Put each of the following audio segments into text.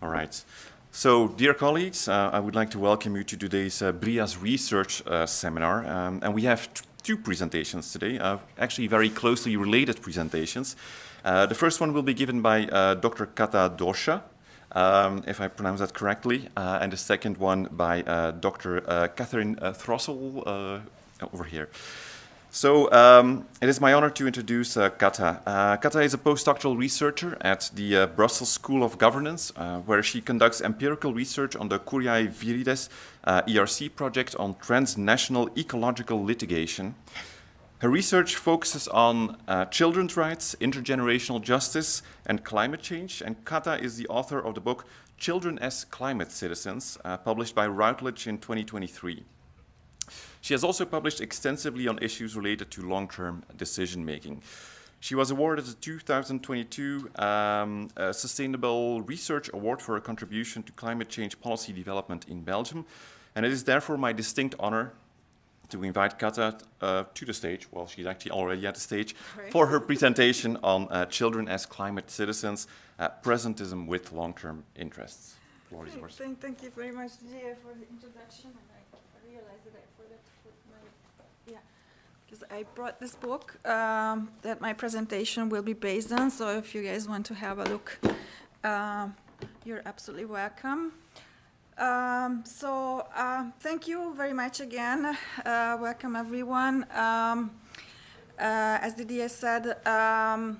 All right. So, dear colleagues, I would like to welcome you to today's BrIAS research seminar. And we have two presentations today, actually very closely related presentations. The first one will be given by Dr. Kata Dozsa, if I pronounce that correctly, and the second one by Dr. Catherine Throssell over here. So it is my honor to introduce Kata. Kata is a postdoctoral researcher at the Brussels School of Governance, where she conducts empirical research on the Curiae Virides ERC project on transnational ecological litigation. Her research focuses on children's rights, intergenerational justice, and climate change. And Kata is the author of the book Children as Climate Citizens, published by Routledge in 2023. She has also published extensively on issues related to long-term decision-making. She was awarded the 2022 Sustainable Research Award for her contribution to climate change policy development in Belgium. And it is therefore my distinct honor to invite Kata to the stage, well, she's actually already at the stage, for her presentation on children as climate citizens, presentism with long-term interests. The floor is yours. Thank you very much, Gia, for the introduction. And I realized that I forgot to put my, because I brought this book that my presentation will be based on. So if you guys want to have a look, you're absolutely welcome. Thank you very much again. Welcome, everyone. As Didier said, I'm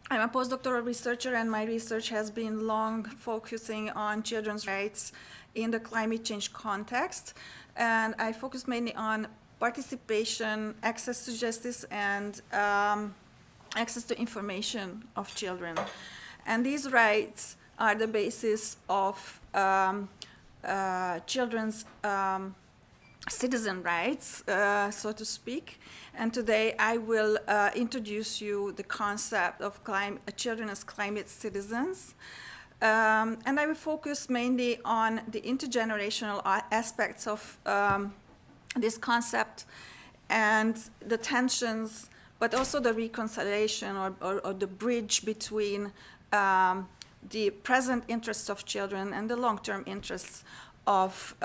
a postdoctoral researcher, and my research has been long focusing on children's rights in the climate change context. And I focus mainly on participation, access to justice, and access to information of children. And these rights are the basis of children's citizen rights, so to speak. And today I will introduce you the concept of children as climate citizens. And I will focus mainly on the intergenerational aspects of this concept and the tensions, but also the reconciliation or the bridge between the present interests of children and the long-term interests of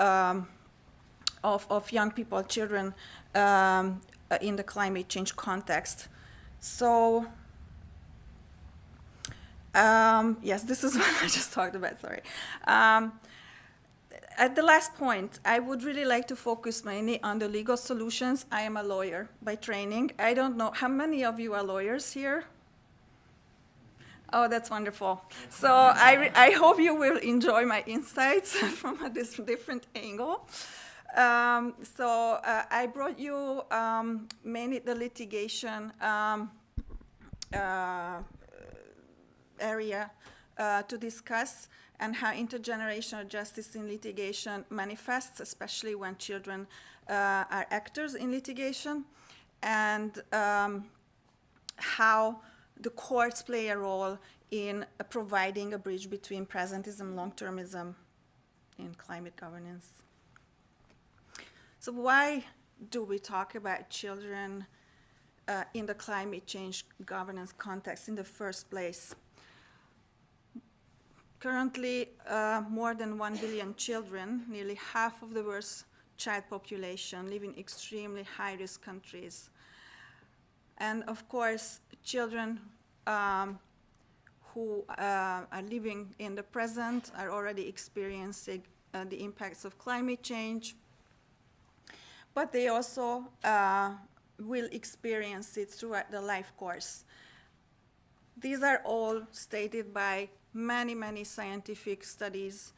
young people, children, in the climate change context. So, yes, this is what I just talked about, sorry. At the last point, I would really like to focus mainly on the legal solutions. I am a lawyer by training. I don't know, how many of you are lawyers here? Oh, that's wonderful. So I hope you will enjoy my insights from a different angle. I brought you mainly the litigation area to discuss, and how intergenerational justice in litigation manifests, especially when children are actors in litigation, and how the courts play a role in providing a bridge between presentism, long-termism in climate governance. So why do we talk about children in the climate change governance context in the first place? Currently, more than 1 billion children, nearly half of the world's child population, live in extremely high-risk countries. And of course, children who are living in the present are already experiencing the impacts of climate change, but they also will experience it throughout the life course. These are all stated by many, many scientific studies,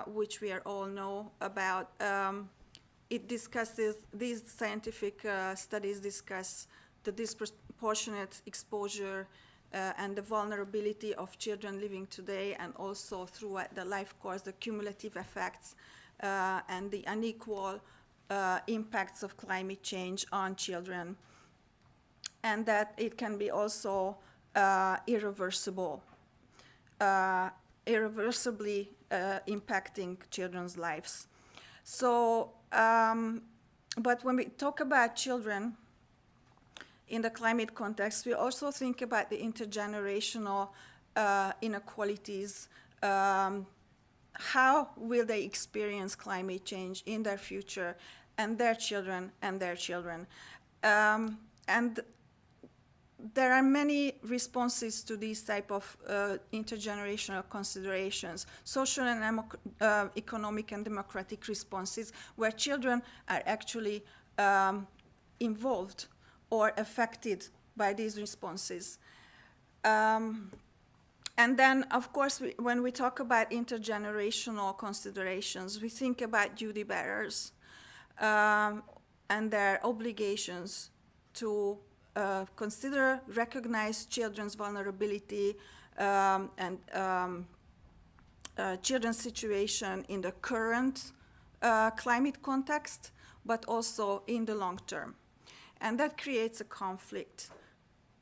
which we all know about. These scientific studies discuss the disproportionate exposure and the vulnerability of children living today, and also throughout the life course, the cumulative effects and the unequal impacts of climate change on children, and that it can be also irreversibly impacting children's lives. So, but when we talk about children in the climate context, we also think about the intergenerational inequalities how will they experience climate change in their future, and their children and their children. And there are many responses to these type of intergenerational considerations, social and economic and democratic responses, where children are actually involved or affected by these responses. And then, of course, when we talk about intergenerational considerations, we think about duty bearers and their obligations to consider, recognize children's vulnerability and children's situation in the current climate context, but also in the long term. And that creates a conflict.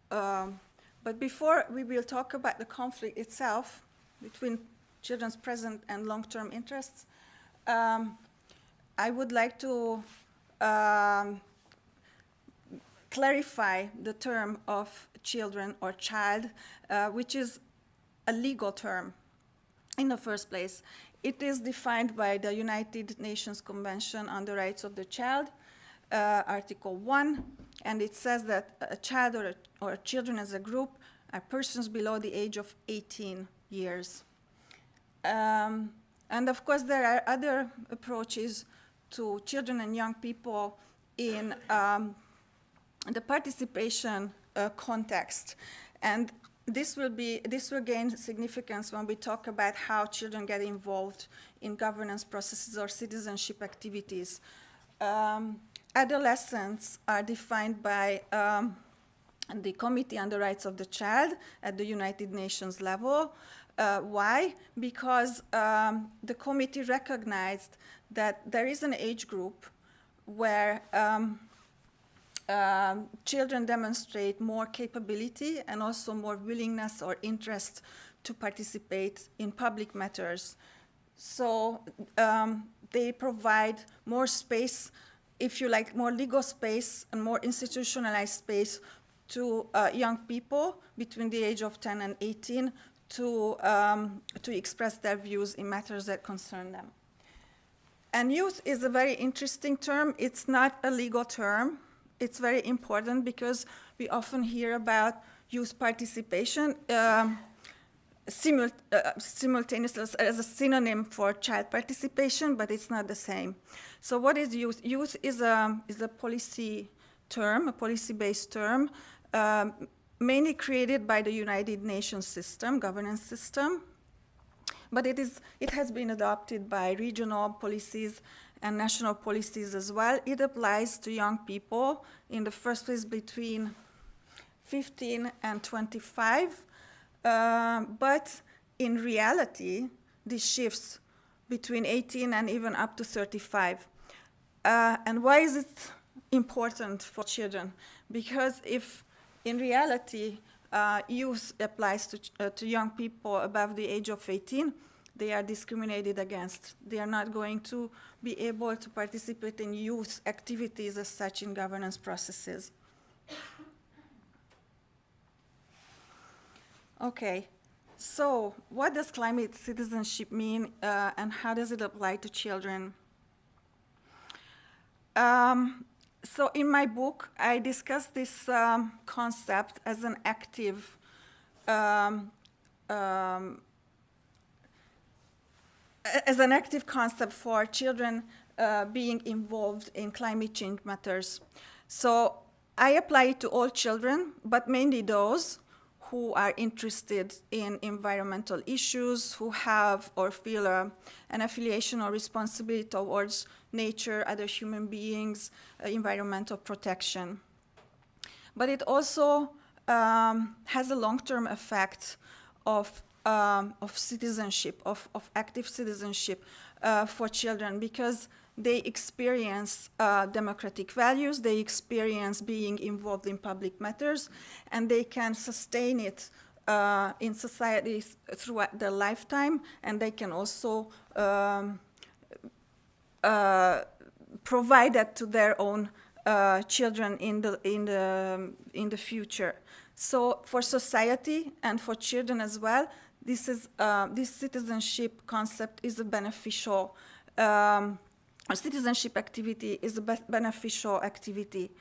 But before we will talk about the conflict itself between children's present and long-term interests, I would like to clarify the term of children or child, which is a legal term in the first place. It is defined by the United Nations Convention on the Rights of the Child, Article 1, and it says that a child or children as a group are persons below the age of 18 years. And of course, there are other approaches to children and young people in the participation context. And this will gain significance when we talk about how children get involved in governance processes or citizenship activities. Adolescents are defined by the Committee on the Rights of the Child at the United Nations level. Why? Because the committee recognized that there is an age group where children demonstrate more capability and also more willingness or interest to participate in public matters. So they provide more space, if you like, more legal space and more institutionalized space to young people between the age of 10 and 18 to express their views in matters that concern them. And youth is a very interesting term. It's not a legal term. It's very important because we often hear about youth participation simultaneously as a synonym for child participation, but it's not the same. So what is youth? Youth is a policy term, a policy-based term, mainly created by the United Nations system, governance system, but it has been adopted by regional policies and national policies as well. It applies to young people in the first place between 15 and 25, but in reality, this shifts between 18 and even up to 35. And why is it important for children? Because if in reality youth applies to young people above the age of 18, they are discriminated against. They are not going to be able to participate in youth activities as such in governance processes. Okay, so what does climate citizenship mean and how does it apply to children? So in my book, I discuss this concept as an active concept for children being involved in climate change matters. So I apply it to all children, but mainly those who are interested in environmental issues, who have or feel an affiliation or responsibility towards nature, other human beings, environmental protection. But it also has a long-term effect of citizenship, of active citizenship for children, because they experience democratic values, they experience being involved in public matters, and they can sustain it in society throughout their lifetime, and they can also provide that to their own children in the future. So for society and for children as well, this citizenship concept is a beneficial, or citizenship activity is a beneficial activity.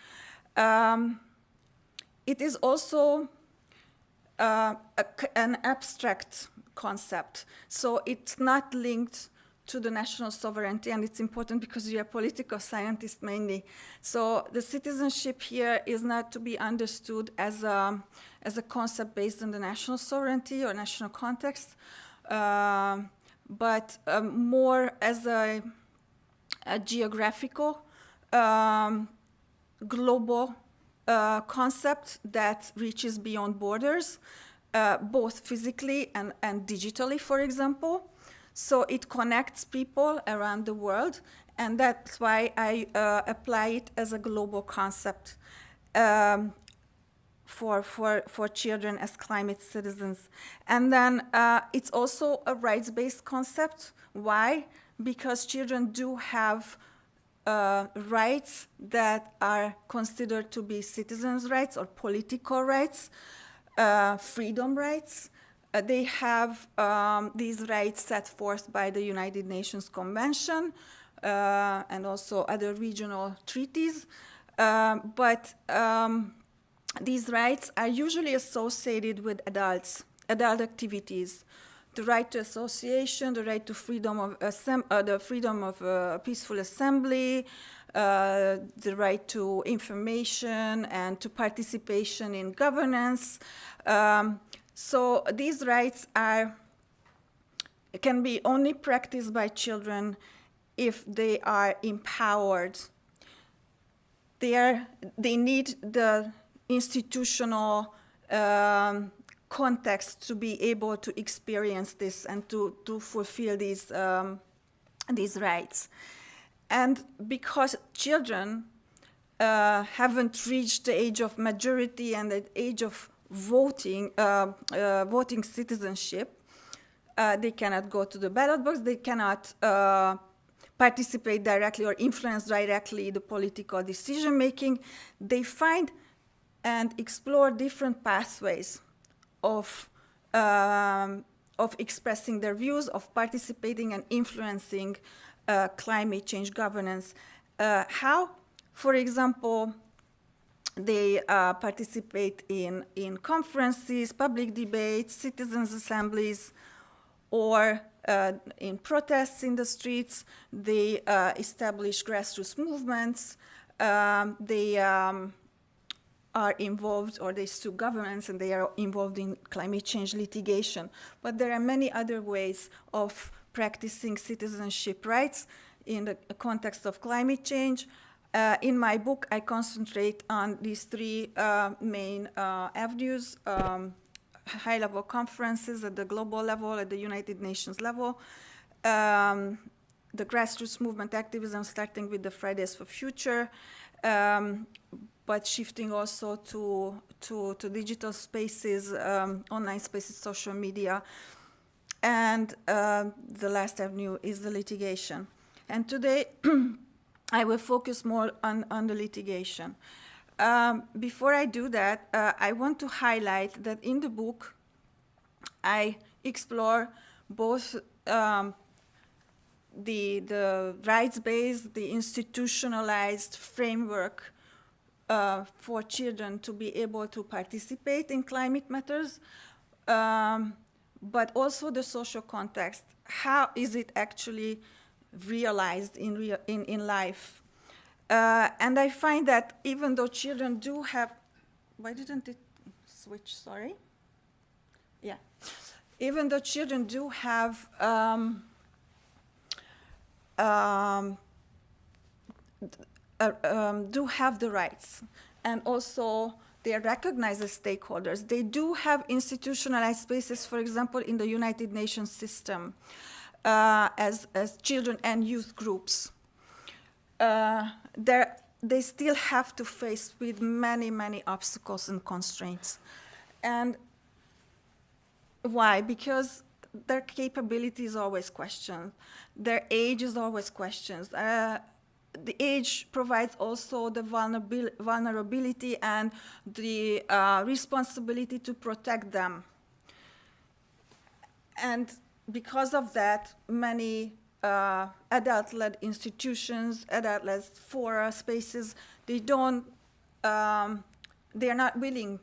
It is also an abstract concept, so it's not linked to the national sovereignty, and it's important because you're a political scientist mainly. So the citizenship here is not to be understood as a concept based on the national sovereignty or national context, but more as a geographical, global concept that reaches beyond borders, both physically and digitally, for example. So it connects people around the world, and that's why I apply it as a global concept for children as climate citizens. And then it's also a rights-based concept. Why? Because children do have rights that are considered to be citizens' rights or political rights, freedom rights. They have these rights set forth by the United Nations Convention and also other regional treaties. But these rights are usually associated with adult activities. The right to association, the right to freedom of peaceful assembly, the right to information and to participation in governance. So these rights can be only practiced by children if they are empowered. They need the institutional context to be able to experience this and to fulfill these rights. And because children haven't reached the age of majority and the age of voting citizenship, they cannot go to the ballot box, they cannot participate directly or influence directly the political decision making. They find and explore different pathways of expressing their views, of participating and influencing climate change governance. How? For example, they participate in conferences, public debates, citizens' assemblies, or in protests in the streets. They establish grassroots movements. They are involved, or they sue governments, and they are involved in climate change litigation. But there are many other ways of practicing citizenship rights in the context of climate change. In my book, I concentrate on these three main avenues: high-level conferences at the global level, at the United Nations level, the grassroots movement activism, starting with the Fridays for Future, but shifting also to digital spaces, online spaces, social media. And the last avenue is the litigation. And today, I will focus more on the litigation. Before I do that, I want to highlight that in the book, I explore both the rights-based, the institutionalized framework for children to be able to participate in climate matters, but also the social context. How is it actually realized in life? And I find that even though children do have, why didn't it switch, sorry? Yeah. Even though children do have the rights, and also they are recognized as stakeholders. They do have institutionalized spaces, for example, in the United Nations system, as children and youth groups. They still have to face with many, many obstacles and constraints. And why? Because their capability is always questioned. Their age is always questioned. The age provides also the vulnerability and the responsibility to protect them. And because of that, many adult-led institutions, adult-led fora spaces, they are not willing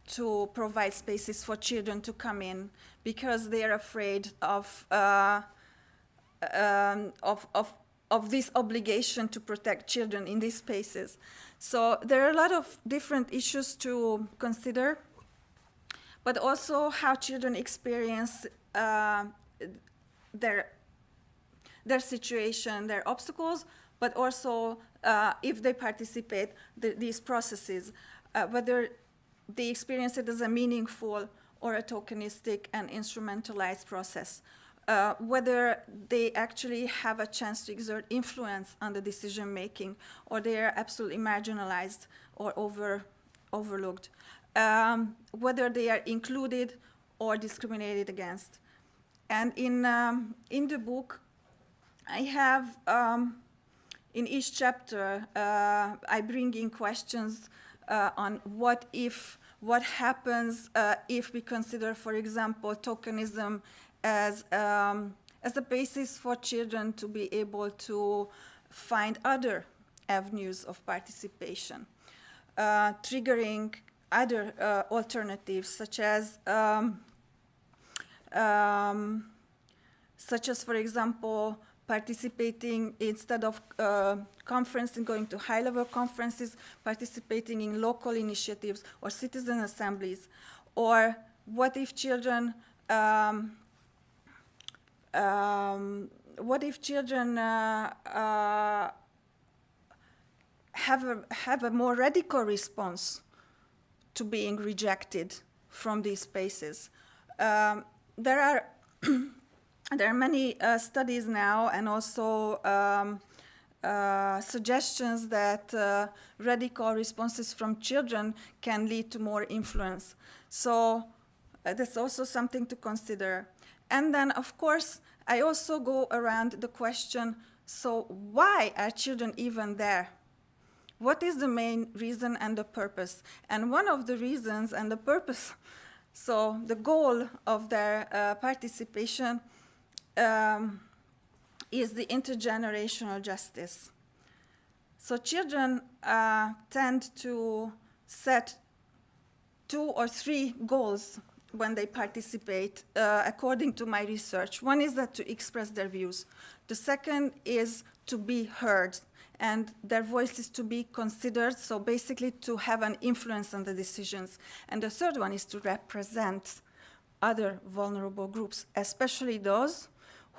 to provide spaces for children to come in because they are afraid of this obligation to protect children in these spaces. So there are a lot of different issues to consider, but also how children experience their situation, their obstacles, but also if they participate these processes, whether they experience it as a meaningful or a tokenistic and instrumentalized process, whether they actually have a chance to exert influence on the decision making, or they are absolutely marginalized or overlooked, whether they are included or discriminated against. And in the book, I have, in each chapter, I bring in questions on what happens if we consider, for example, tokenism as a basis for children to be able to find other avenues of participation, triggering other alternatives, such as, for example, participating instead of conference and going to high-level conferences, participating in local initiatives or citizen assemblies. Or what if children have a more radical response to being rejected from these spaces? There are many studies now, and also suggestions that radical responses from children can lead to more influence. So that's also something to consider. And then, of course, I also go around the question, so why are children even there? What is the main reason and the purpose? And one of the reasons and the purpose, so the goal of their participation is the intergenerational justice. So children tend to set 2 or 3 goals when they participate, according to my research. One is that to express their views. The second is to be heard, and their voice is to be considered, so basically to have an influence on the decisions. And the third one is to represent other vulnerable groups, especially those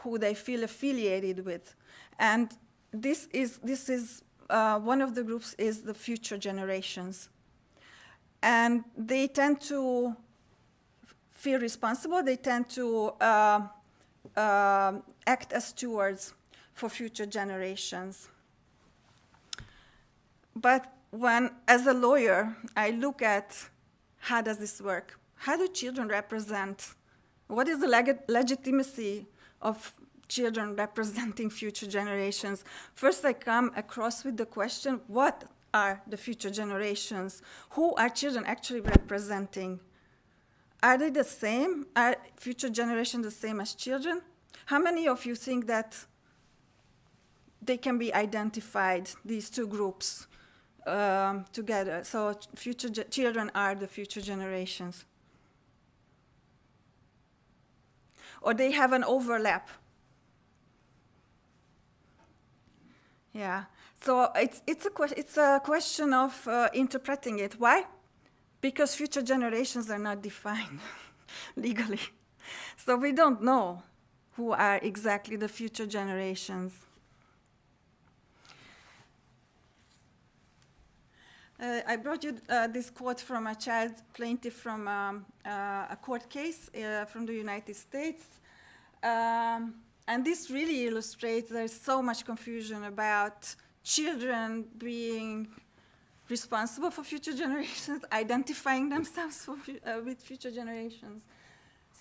who they feel affiliated with. And this is one of the groups is the future generations. And they tend to feel responsible. They tend to act as stewards for future generations. But when, as a lawyer, I look at how does this work? How do children represent? What is the legitimacy of children representing future generations? First, I come across with the question, what are the future generations? Who are children actually representing? Are they the same? Are future generations the same as children? How many of you think that they can be identified, these two groups, together? So children are the future generations. Or they have an overlap. Yeah. So it's a question of interpreting it. Why? Because future generations are not defined legally. So we don't know who are exactly the future generations. I brought you this quote from a child plaintiff from a court case from the United States. And this really illustrates there's so much confusion about children being responsible for future generations, identifying themselves with future generations.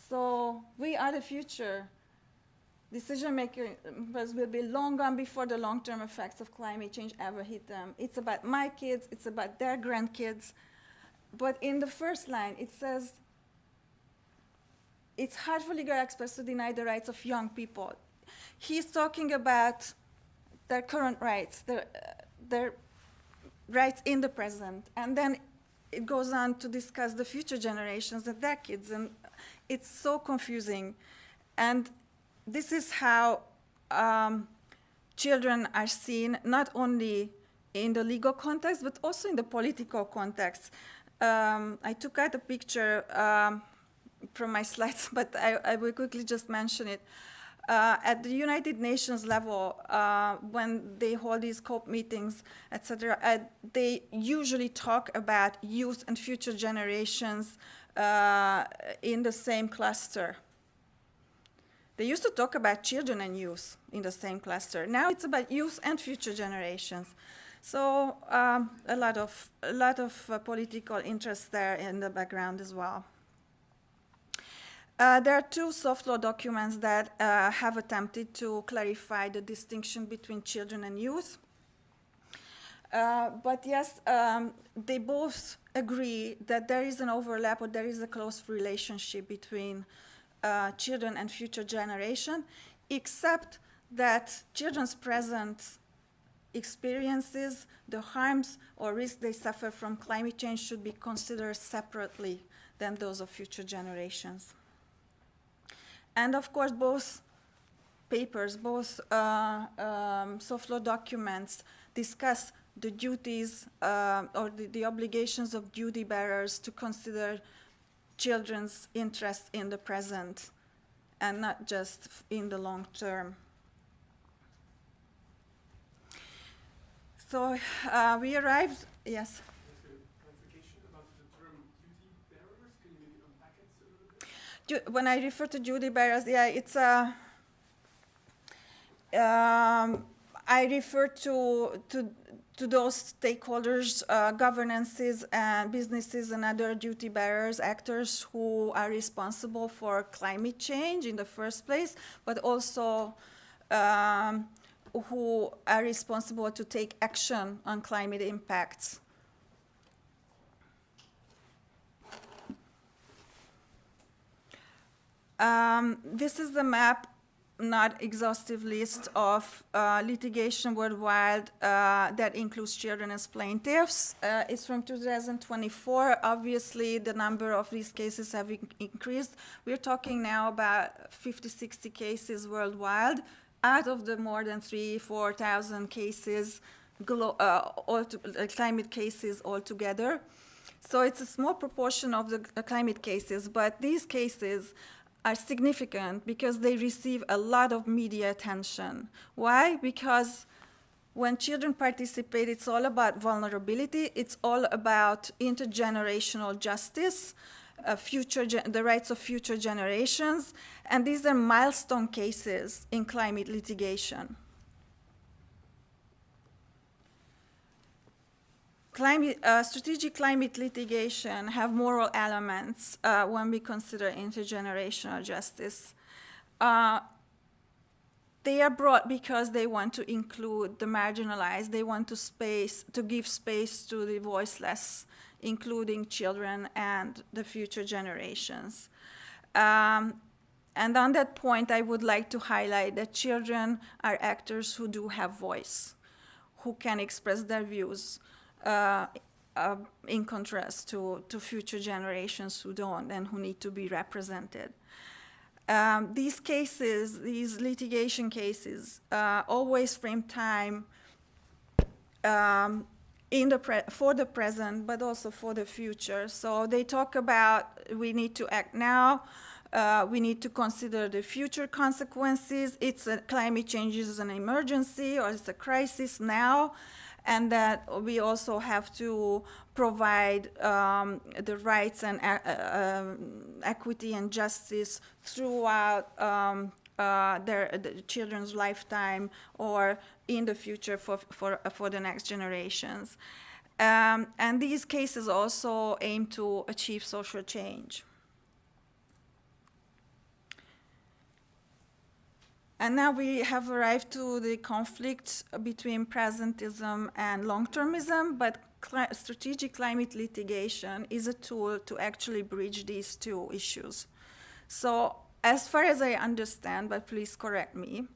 So we are the future. Decision makers will be long gone before the long-term effects of climate change ever hit them. It's about my kids, it's about their grandkids. But in the first line, it says, it's hard for legal experts to deny the rights of young people. He's talking about their current rights, their rights in the present, and then it goes on to discuss the future generations and their kids, and it's so confusing. And this is how children are seen, not only in the legal context, but also in the political context. I took out a picture from my slides, but I will quickly just mention it. At the United Nations level, when they hold these COP meetings, etc., they usually talk about youth and future generations in the same cluster. They used to talk about children and youth in the same cluster. Now it's about youth and future generations. So a lot of political interest there in the background as well. There are two soft law documents that have attempted to clarify the distinction between children and youth. But yes, they both agree that there is an overlap, or there is a close relationship between children and future generation, except that children's present experiences, the harms or risks they suffer from climate change, should be considered separately than those of future generations. And of course, both papers, both soft law documents discuss the duties or the obligations of duty bearers to consider children's interests in the present and not just in the long term. So we arrived, yes? Clarification about the term duty bearers. Can you maybe unpack it a little bit? When I refer to duty bearers, yeah, it's I refer to those stakeholders, governances and businesses and other duty bearers, actors who are responsible for climate change in the first place, but also who are responsible to take action on climate impacts. This is the map, not exhaustive list of litigation worldwide that includes children as plaintiffs. It's from 2024. Obviously, the number of these cases have increased. We're talking now about 50, 60 cases worldwide out of the more than 4,000 cases, climate cases altogether. So it's a small proportion of the climate cases, but these cases are significant because they receive a lot of media attention. Why? Because when children participate, it's all about vulnerability, it's all about intergenerational justice, the rights of future generations, and these are milestone cases in climate litigation. Strategic climate litigation have moral elements when we consider intergenerational justice. They are brought because they want to include the marginalized. They want to give space to the voiceless, including children and the future generations. And on that point, I would like to highlight that children are actors who do have voice, who can express their views, in contrast to future generations who don't and who need to be represented. These cases, these litigation cases, always frame time for the present, but also for the future. So they talk about we need to act now, we need to consider the future consequences. Climate change is an emergency or it's a crisis now, and that we also have to provide the rights and equity and justice throughout the children's lifetime or in the future for the next generations. And these cases also aim to achieve social change. And now we have arrived to the conflict between presentism and long-termism, but strategic climate litigation is a tool to actually bridge these two issues. So as far as I understand, but please correct me,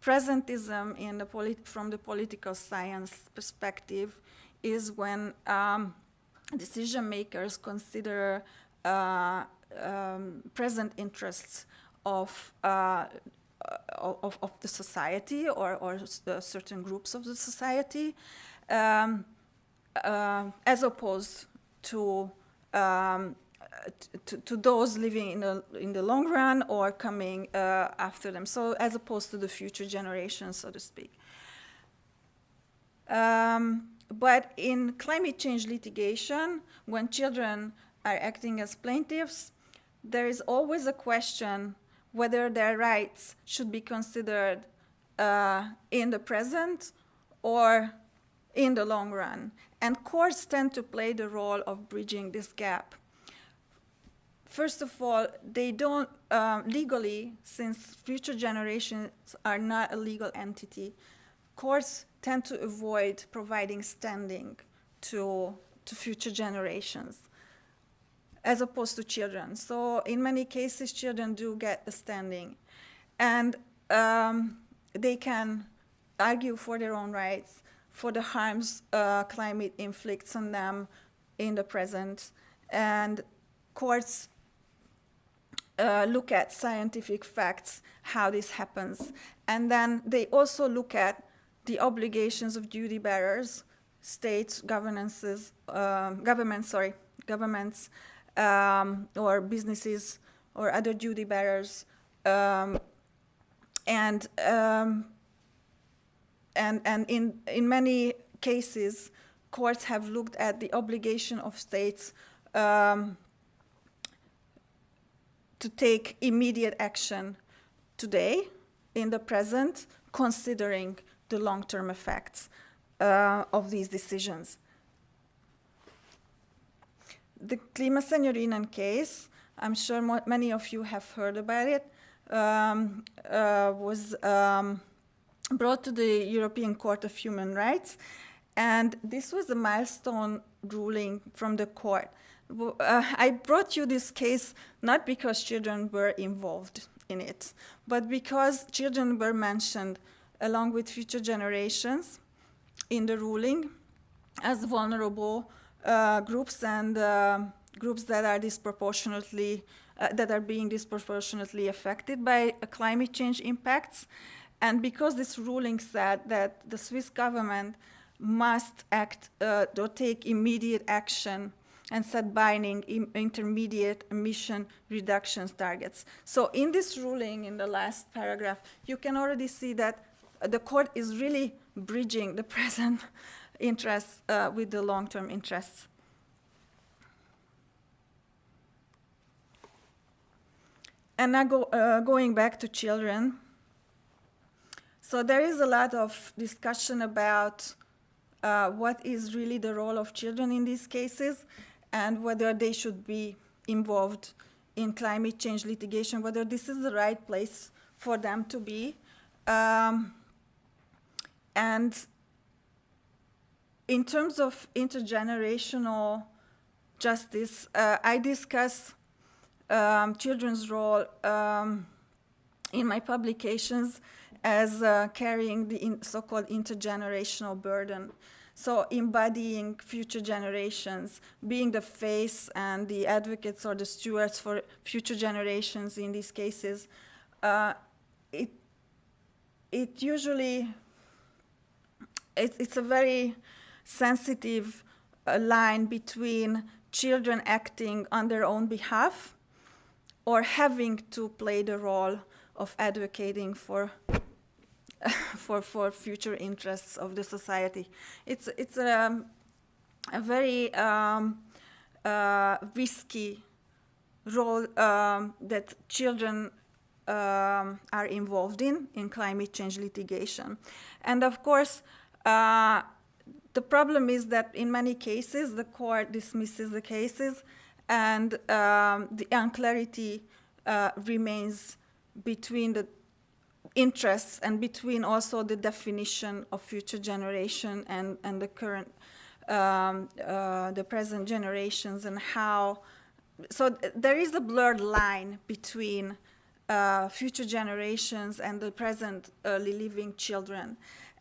presentism from the political science perspective is when decision makers consider present interests of the society or certain groups of the society, as opposed to those living in the long run or coming after them. So as opposed to the future generations, so to speak. But in climate change litigation, when children are acting as plaintiffs, there is always a question whether their rights should be considered in the present or in the long run. And courts tend to play the role of bridging this gap. First of all, they don't, legally, since future generations are not a legal entity, courts tend to avoid providing standing to future generations, as opposed to children. So in many cases, children do get the standing. And they can argue for their own rights, for the harms climate inflicts on them in the present. And courts look at scientific facts, how this happens. And then they also look at the obligations of duty bearers, states, governments, or businesses or other duty bearers, and in many cases, courts have looked at the obligation of states to take immediate action today, in the present, considering the long-term effects of these decisions. The Klimasenjorinen case, I'm sure many of you have heard about it, was brought to the European Court of Human Rights, and this was a milestone ruling from the court. I brought you this case not because children were involved in it, but because children were mentioned along with future generations in the ruling as vulnerable groups and groups that are being disproportionately affected by climate change impacts. And because this ruling said that the Swiss government must act or take immediate action and set binding intermediate emission reductions targets. So in this ruling, in the last paragraph, you can already see that the court is really bridging the present interests with the long-term interests. And now going back to children. So there is a lot of discussion about what is really the role of children in these cases and whether they should be involved in climate change litigation, whether this is the right place for them to be. And in terms of intergenerational justice, I discuss children's role in my publications as carrying the so-called intergenerational burden. So embodying future generations, being the face and the advocates or the stewards for future generations in these cases, it's a very sensitive line between children acting on their own behalf or having to play the role of advocating for future interests of the society. It's a very risky role that children are involved in climate change litigation. And of course, the problem is that in many cases, the court dismisses the cases and the unclarity remains between the interests and between also the definition of future generation and the current, the present generations, and how there is a blurred line between future generations and the presently living children,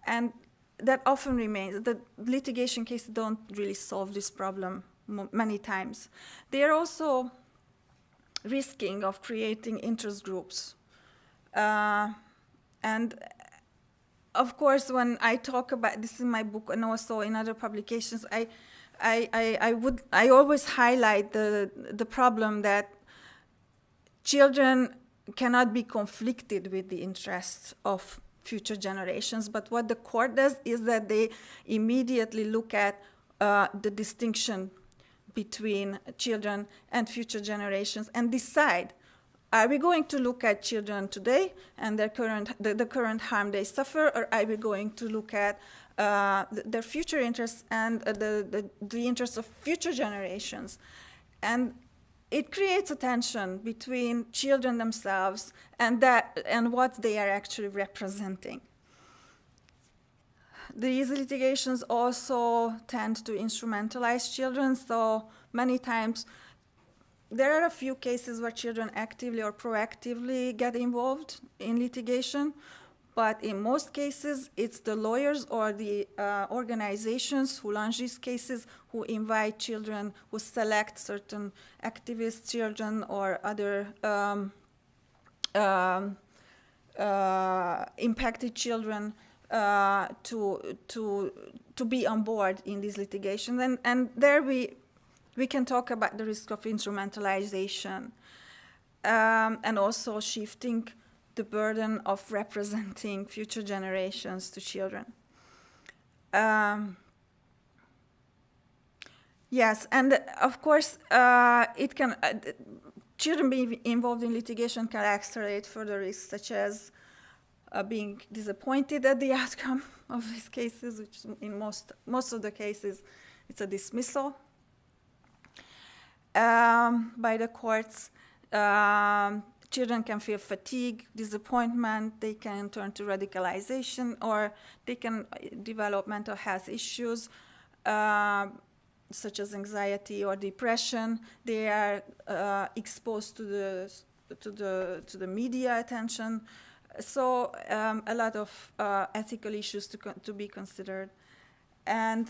and that often remains. The litigation cases don't really solve this problem many times. They are also risking of creating interest groups. And of course, when I talk about this in my book and also in other publications, I always highlight the problem that children cannot be conflicted with the interests of future generations, but what the court does is that they immediately look at the distinction between children and future generations and decide, are we going to look at children today and the current harm they suffer, or are we going to look at their future interests and the interests of future generations? And it creates a tension between children themselves and what they are actually representing. These litigations also tend to instrumentalize children, so many times there are a few cases where children actively or proactively get involved in litigation, but in most cases it's the lawyers or the organizations who launch these cases who invite children, who select certain activist children or other impacted children to be on board in these litigations, and there we can talk about the risk of instrumentalization and also shifting the burden of representing future generations to children. Yes, and of course, it can. Children being involved in litigation can accelerate further risks, such as being disappointed at the outcome of these cases, which in most of the cases, it's a dismissal by the courts. Children can feel fatigue, disappointment, they can turn to radicalization, or they can develop mental health issues, such as anxiety or depression. They are exposed to the media attention. So a lot of ethical issues to be considered. And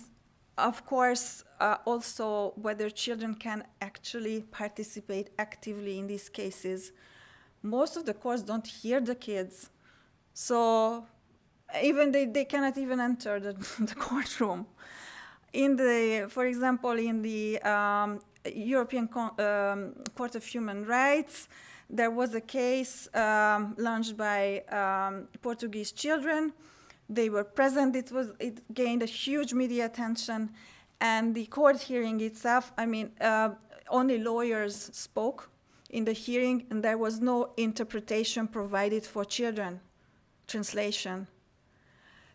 of course, also whether children can actually participate actively in these cases. Most of the courts don't hear the kids. So even they cannot even enter the courtroom. For example, in the European Court of Human Rights, there was a case launched by Portuguese children. They were present. It gained a huge media attention, and the court hearing itself. Only lawyers spoke in the hearing, and there was no interpretation provided for children, translation.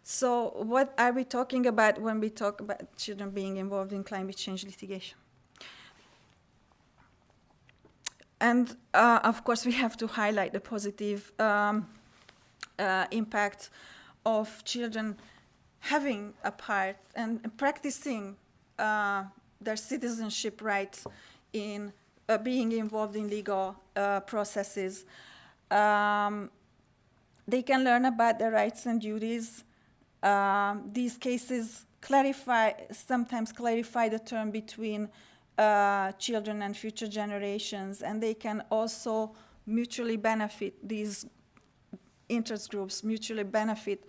So what are we talking about when we talk about children being involved in climate change litigation? And of course, we have to highlight the positive impact of children having a part and practicing their citizenship rights in being involved in legal processes. They can learn about their rights and duties. These cases sometimes clarify the term between children and future generations, and they can also mutually benefit. These interest groups mutually benefit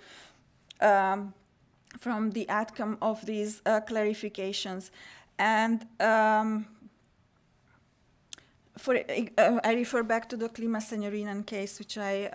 from the outcome of these clarifications. And I refer back to the Klima Signorinen case, which I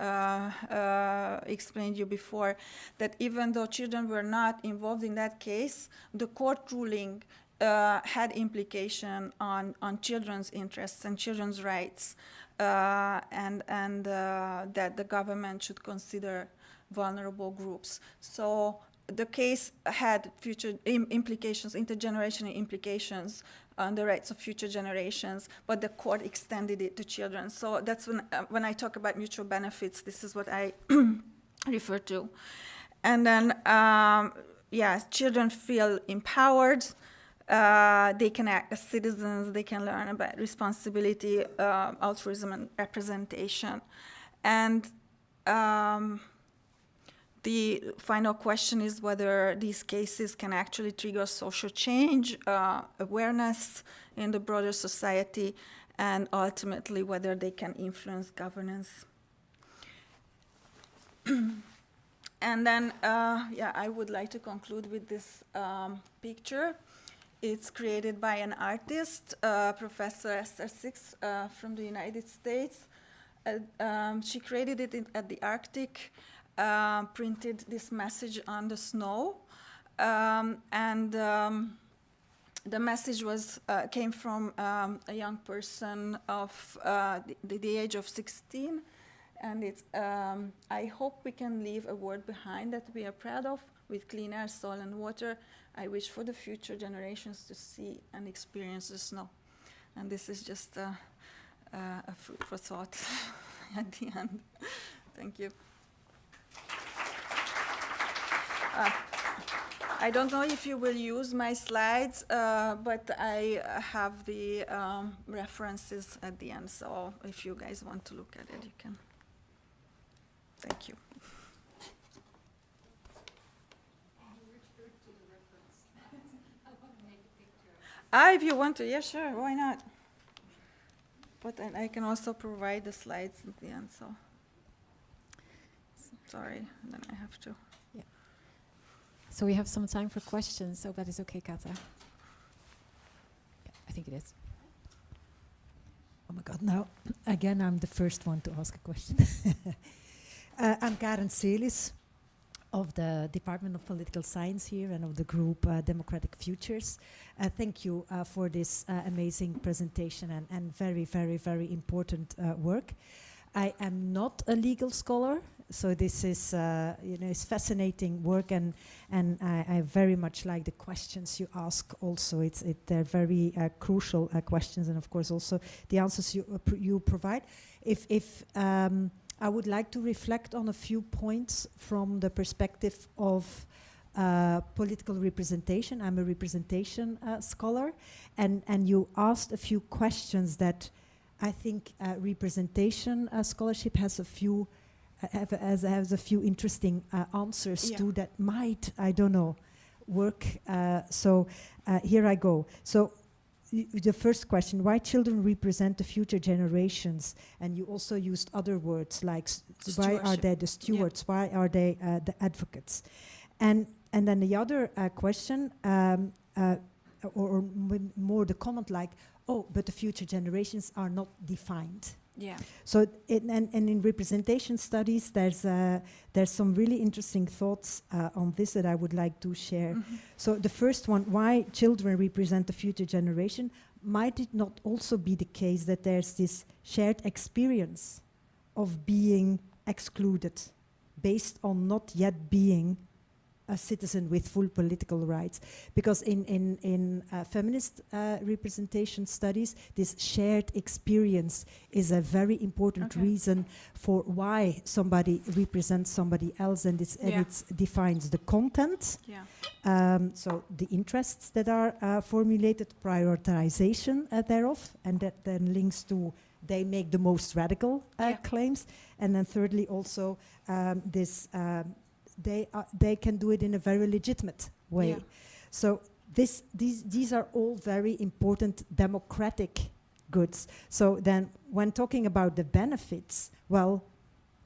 explained you before, that even though children were not involved in that case, the court ruling had implication on children's interests and children's rights, and that the government should consider vulnerable groups. So the case had future implications, intergenerational implications on the rights of future generations, but the court extended it to children. So that's when I talk about mutual benefits, this is what I refer to. And then, children feel empowered. They can act as citizens. They can learn about responsibility, altruism, and representation. And the final question is whether these cases can actually trigger social change, awareness in the broader society, and ultimately whether they can influence governance. And then, I would like to conclude with this picture. It's created by an artist, Professor Esther Six from the United States. She created it at the Arctic, printed this message on the snow, and the message came from a young person of the age of 16, and it's, I hope we can leave a world behind that we are proud of, with clean air, soil, and water. I wish for the future generations to see and experience the snow. And this is just a food for thought at the end. Thank you. I don't know if you will use my slides, but I have the references at the end, so if you guys want to look at it, you can. Thank you. If you want to, yeah, sure, why not? But then I can also provide the slides at the end, so. Sorry, then I have to. Yeah. So we have some time for questions, so that is okay, Kata. Yeah, I think it is. Oh my God, now, again, I'm the first one to ask a question. I'm Karen Celis of the Department of Political Science here and of the group Democratic Futures. Thank you for this amazing presentation and very, very, very important work. I am not a legal scholar, so this is, it's fascinating work, and I very much like the questions you ask. Also, they're very crucial questions, and of course also the answers you provide. If I would like to reflect on a few points from the perspective of political representation. I'm a representation scholar, and you asked a few questions that I think representation scholarship has a few has a few interesting answers to that might, I don't know, work. So here I go. So the first question, why children represent the future generations? And you also used other words like why are they the stewards? Why are they the advocates? And then the other question, or more the comment like, oh, but the future generations are not defined. Yeah. So and in representation studies, there's some really interesting thoughts on this that I would like to share. Mm-hmm. So the first one, why children represent the future generation? Might it not also be the case that there's this shared experience of being excluded based on not yet being a citizen with full political rights? Because in feminist representation studies, this shared experience is a very important reason for why somebody represents somebody else, and it defines the content, so the interests that are formulated, prioritization thereof, and that then links to they make the most radical claims, and then thirdly also this they can do it in a very legitimate way. Yeah. So these are all very important democratic goods. So then when talking about the benefits, well,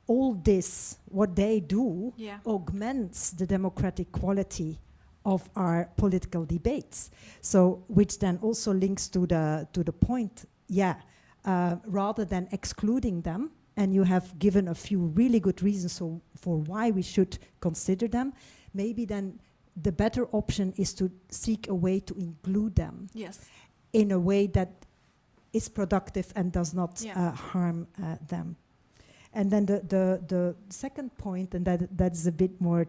all this, what they do, augments the democratic quality of our political debates. So which then also links to the point, rather than excluding them, and you have given a few really good reasons for why we should consider them, maybe then the better option is to seek a way to include them in a way that is productive and does not harm them. And then the second point, and that's a bit more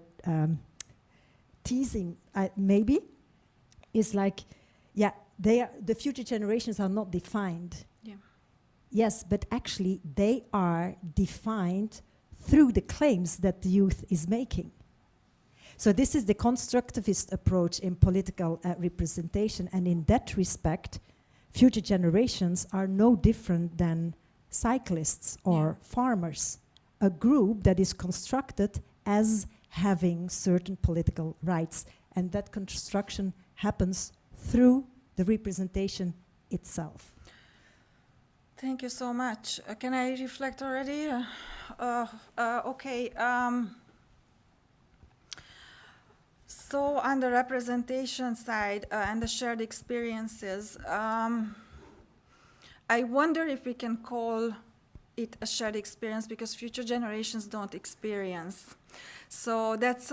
teasing maybe, is like, the future generations are not defined. Yes, but actually they are defined through the claims that the youth is making. So this is the constructivist approach in political representation, and in that respect, future generations are no different than cyclists or farmers, a group that is constructed as having certain political rights, and that construction happens through the representation itself. Thank you so much. Can I reflect already? Okay. So on the representation side and the shared experiences, I wonder if we can call it a shared experience because future generations don't experience. So that's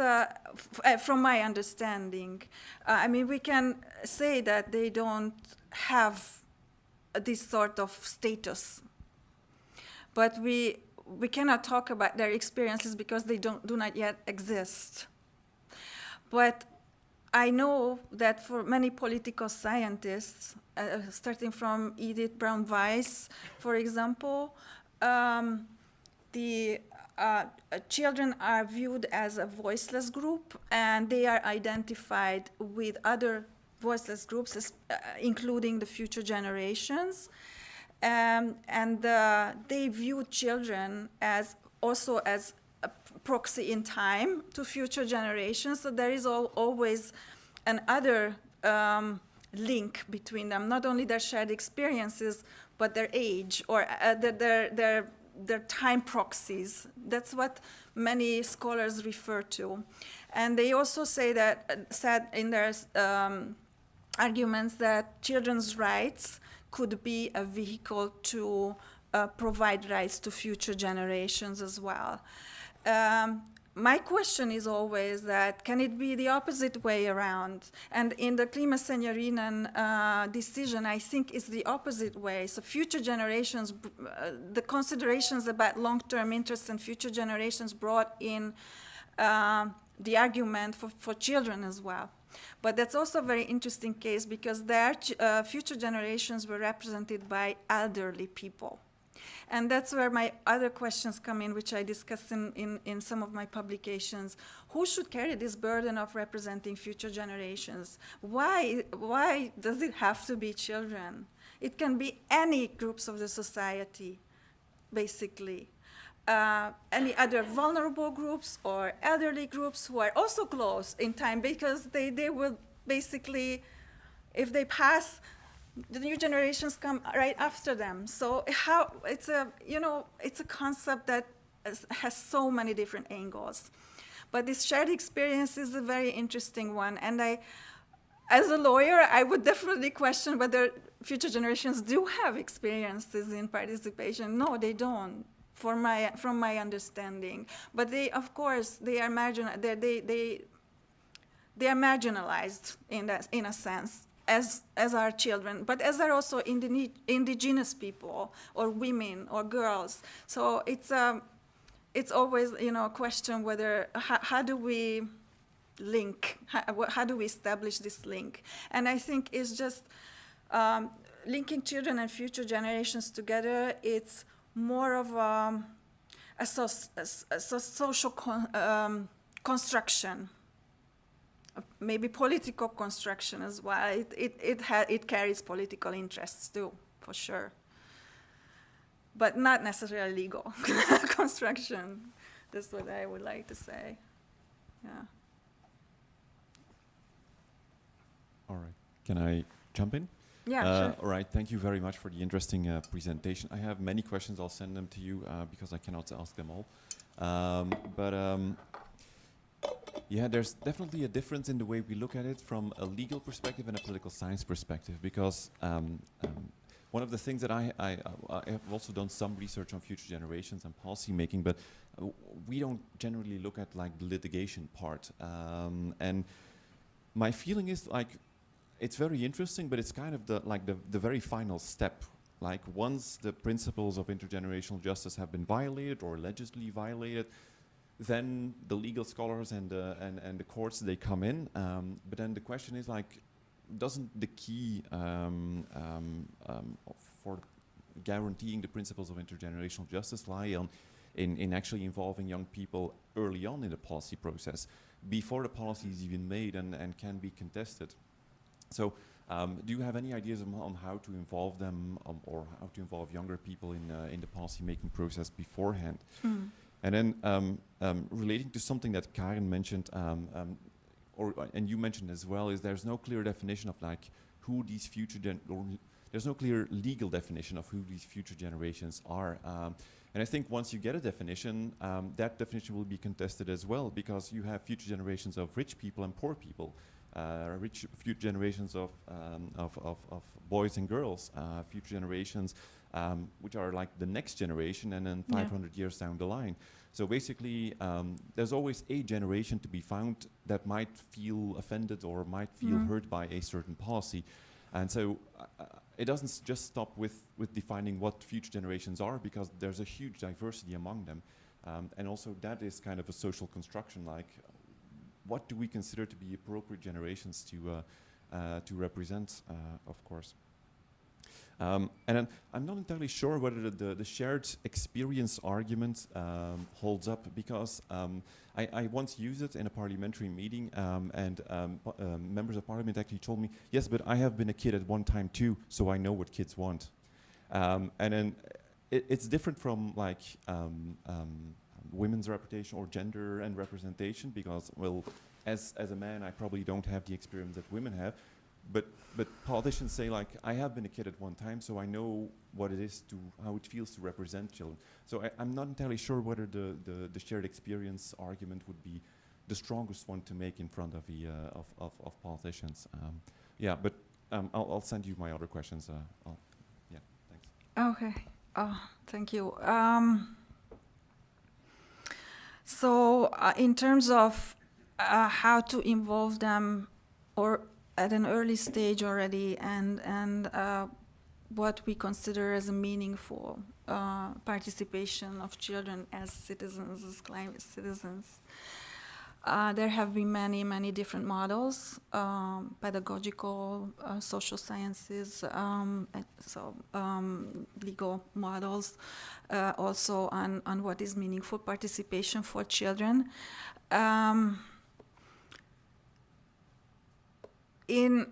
from my understanding. I mean, we can say that they don't have this sort of status, but we cannot talk about their experiences because they do not yet exist. But I know that for many political scientists, starting from Edith Brown-Weiss, for example, the children are viewed as a voiceless group, and they are identified with other voiceless groups, including the future generations. And they view children as also as a proxy in time to future generations. So there is always another link between them, not only their shared experiences, but their age or their time proxies. That's what many scholars refer to. And they also say that, said in their arguments that children's rights could be a vehicle to provide rights to future generations as well. My question is always that, can it be the opposite way around? And in the Klima-Signorinen decision, I think it's the opposite way. So future generations, the considerations about long-term interests and future generations brought in the argument for children as well. But that's also a very interesting case because their future generations were represented by elderly people. And that's where my other questions come in, which I discuss in some of my publications. Who should carry this burden of representing future generations? Why does it have to be children? It can be any groups of the society, basically. Any other vulnerable groups or elderly groups who are also close in time, because they will basically, if they pass, the new generations come right after them. So how it's a concept that has so many different angles. But this shared experience is a very interesting one. And as a lawyer, I would definitely question whether future generations do have experiences in participation. No, they don't, from my understanding. But they, of course, they are marginalized in a sense. As are children, but as are also indigenous people or women or girls. So it's always a question whether how do we link, how do we establish this link? And I think it's just linking children and future generations together. It's more of a social construction. Maybe political construction as well. It carries political interests too, for sure. But not necessarily legal construction. That's what I would like to say. Yeah. All right. Can I jump in? Yeah, sure. All right. Thank you very much for the interesting presentation. I have many questions. I'll send them to you because I cannot ask them all. Yeah, there's definitely a difference in the way we look at it from a legal perspective and a political science perspective, because one of the things that I have also done some research on future generations and policy making, but we don't generally look at like the litigation part. And my feeling is like, it's very interesting, but it's kind of the very final step. Like once the principles of intergenerational justice have been violated or allegedly violated, then the legal scholars and the courts, they come in. But then the question is like, doesn't the key for guaranteeing the principles of intergenerational justice lie in actually involving young people early on in the policy process, before the policy is even made and can be contested. So do you have any ideas on how to involve them or how to involve younger people in the policy-making process beforehand? Mm. And then relating to something that Karen mentioned, and you mentioned as well, is there's no clear definition of like who these future there's no clear legal definition of who these future generations are. And I think once you get a definition, that definition will be contested as well, because you have future generations of rich people and poor people, future generations of boys and girls, future generations which are like the next generation, and then 500 years down the line. So basically, there's always a generation to be found that might feel offended or might feel hurt by a certain policy. And so it doesn't just stop with defining what future generations are, because there's a huge diversity among them. And also that is kind of a social construction, like what do we consider to be appropriate generations to represent, of course. And then I'm not entirely sure whether the shared experience argument holds up, because I once used it in a parliamentary meeting, and members of parliament actually told me, yes, but I have been a kid at one time too, so I know what kids want. And then it's different from like women's representation or gender and representation, because, well, as a man, I probably don't have the experience that women have. But politicians say, like, I have been a kid at one time, so I know what it is how it feels to represent children. So I'm not entirely sure whether the shared experience argument would be the strongest one to make in front of the of politicians. Yeah, but I'll send you my other questions. Yeah, thanks. Okay. Thank you. So in terms of how to involve them, or at an early stage already, and what we consider as a meaningful participation of children as citizens, as climate citizens. There have been many different models, pedagogical, social sciences, legal models, also on what is meaningful participation for children. In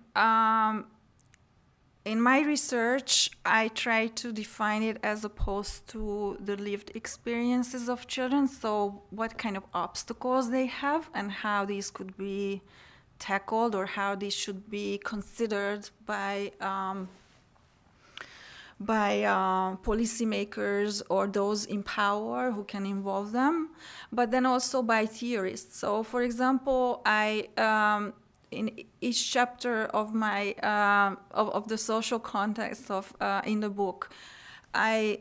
my research, I try to define it as opposed to the lived experiences of children, so what kind of obstacles they have and how these could be tackled, or how these should be considered by policymakers or those in power who can involve them, but then also by theorists. So, for example, in each chapter of my of the social context of in the book, I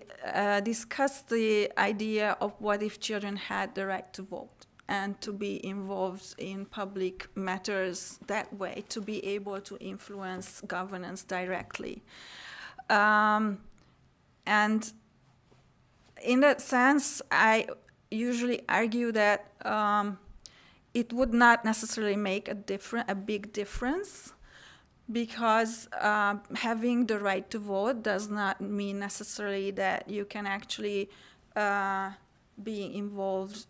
discussed the idea of what if children had the right to vote and to be involved in public matters that way, to be able to influence governance directly. And in that sense, I usually argue that it would not necessarily make a big difference, because having the right to vote does not mean necessarily that you can actually be involved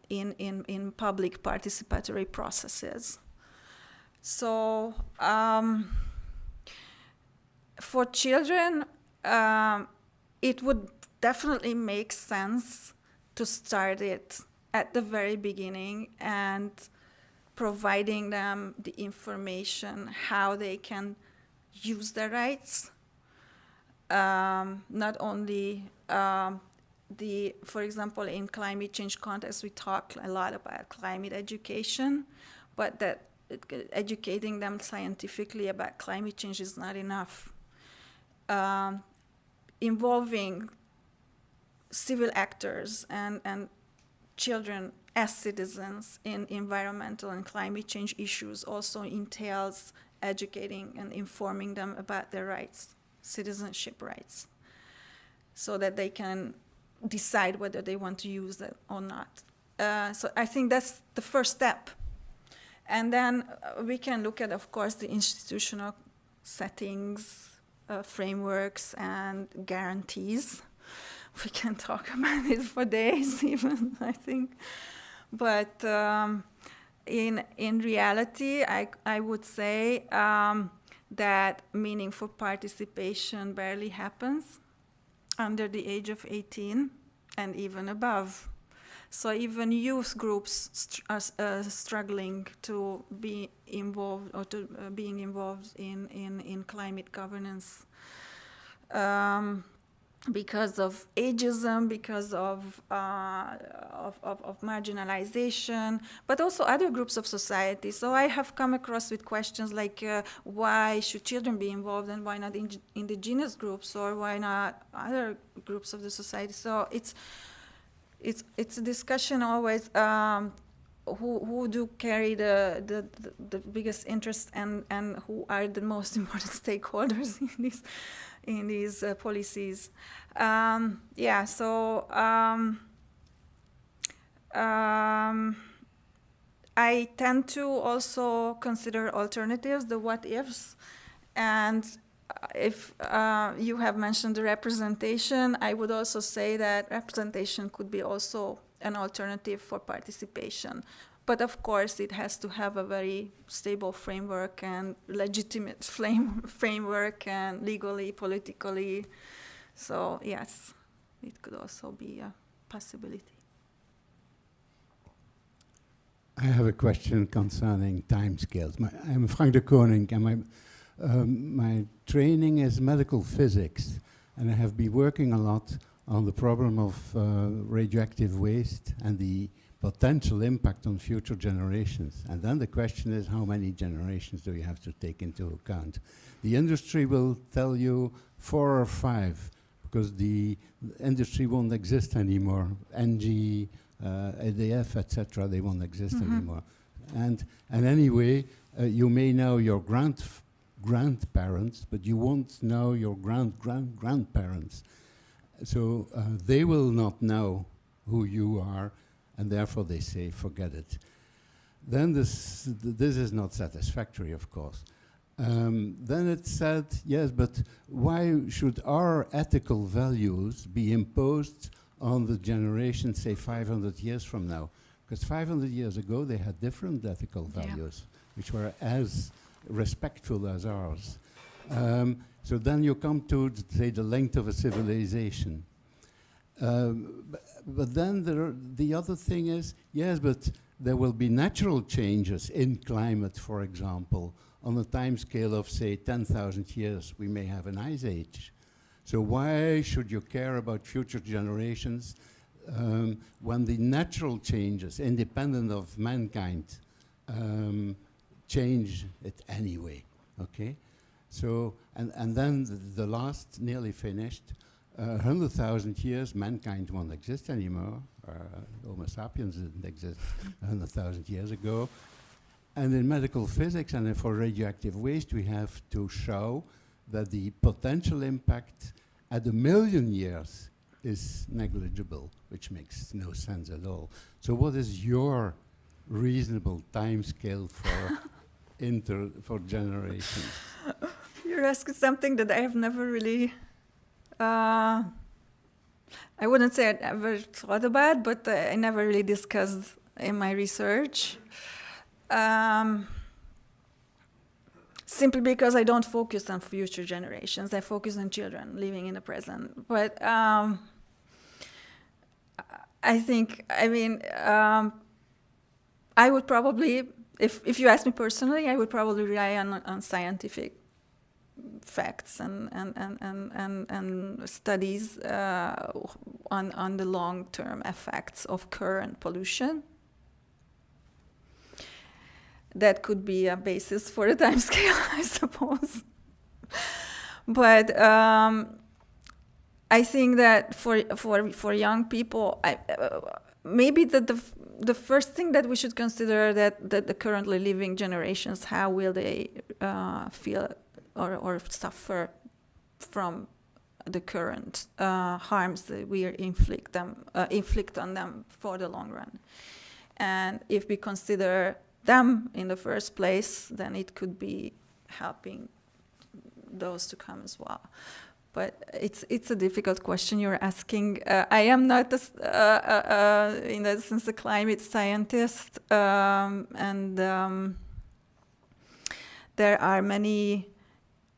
in public participatory processes. So for children, it would definitely make sense to start it at the very beginning and providing them the information how they can use their rights. Not only for example, in climate change context, we talk a lot about climate education, but that educating them scientifically about climate change is not enough. Involving civil actors and children as citizens in environmental and climate change issues also entails educating and informing them about their rights, citizenship rights, so that they can decide whether they want to use it or not. So I think that's the first step. And then we can look at, of course, the institutional settings, frameworks, and guarantees we can talk about it for days even, I think. But in reality, I would say that meaningful participation barely happens under the age of 18 and even above. So even youth groups are struggling to be involved or to being involved in climate governance because of ageism, because of marginalization, but also other groups of society. So I have come across with questions like why should children be involved and why not indigenous groups, or why not other groups of the society. So it's a discussion always who do carry the biggest interest and who are the most important stakeholders in these policies. I tend to also consider alternatives, the what ifs, and if you have mentioned the representation, I would also say that representation could be also an alternative for participation. But of course, it has to have a very stable framework and legitimate framework and legally, politically. So yes, it could also be a possibility. I have a question concerning timescales. I'm Frank de Koning, and my training is medical physics, and I have been working a lot on the problem of radioactive waste and the potential impact on future generations. And then the question is, how many generations do you have to take into account? The industry will tell you 4 or 5, because the industry won't exist anymore. NG, ADF, etc., they won't exist anymore. And anyway, you may know your grandparents, but you won't know your grandparents. So they will not know who you are, and therefore they say, forget it. Then this is not satisfactory, of course. Then it said, yes, but why should our ethical values be imposed on the generation, say, 500 years from now? Because 500 years ago, they had different ethical values, which were as respectful as ours. So then you come to, say, the length of a civilization. But then the other thing is, yes, but there will be natural changes in climate, for example. On a time scale of, say, 10,000 years, we may have an ice age. So why should you care about future generations when the natural changes, independent of mankind, change it anyway, okay? So, and then the last, nearly finished, 100,000 years, mankind won't exist anymore. Homo sapiens didn't exist 100,000 years ago. And in medical physics and for radioactive waste, we have to show that the potential impact at 1 million years is negligible, which makes no sense at all. So what is your reasonable time scale for for generations? You're asking something that I have never really, I wouldn't say I'd ever thought about, but I never really discussed in my research. Simply because I don't focus on future generations. I focus on children living in the present. But I think, I mean, I would probably, if you ask me personally, I would probably rely on scientific facts and studies on the long-term effects of current pollution. That could be a basis for a time scale, I suppose. But I think that for young people, maybe the first thing that we should consider that the currently living generations, how will they feel or suffer from the current harms that we inflict on them for the long run. And if we consider them in the first place, then it could be helping those to come as well. but it's a difficult question you're asking. I am not, in that sense, a climate scientist, and there are many,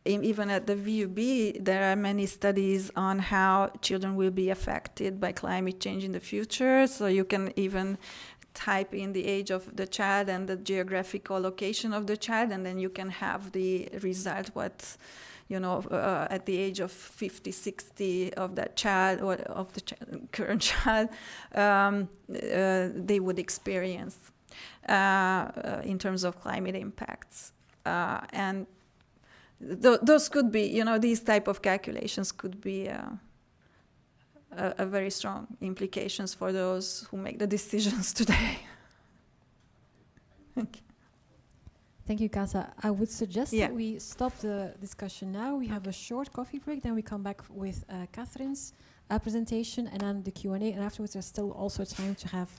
even at the VUB, there are many studies on how children will be affected by climate change in the future. So you can even type in the age of the child and the geographical location of the child, and then you can have the result what, at the age of 50, 60 of that child or of the current child, they would experience in terms of climate impacts. And those could be, these type of calculations could be a very strong implications for those who make the decisions today. Thank you. Thank you, Kata. I would suggest Yeah. that we stop the discussion now. We have a short coffee break, then we come back with Catherine's presentation and then the Q&A. And afterwards, there's still also time to have,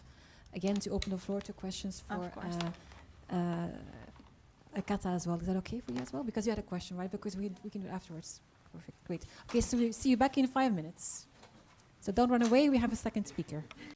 again, to open the floor to questions for Of course. Kata as well. Is that okay for you as well? Because you had a question, right? Because we can do it afterwards. Perfect, great. Okay, so we see you back in 5 minutes. So don't run away, we have a second speaker.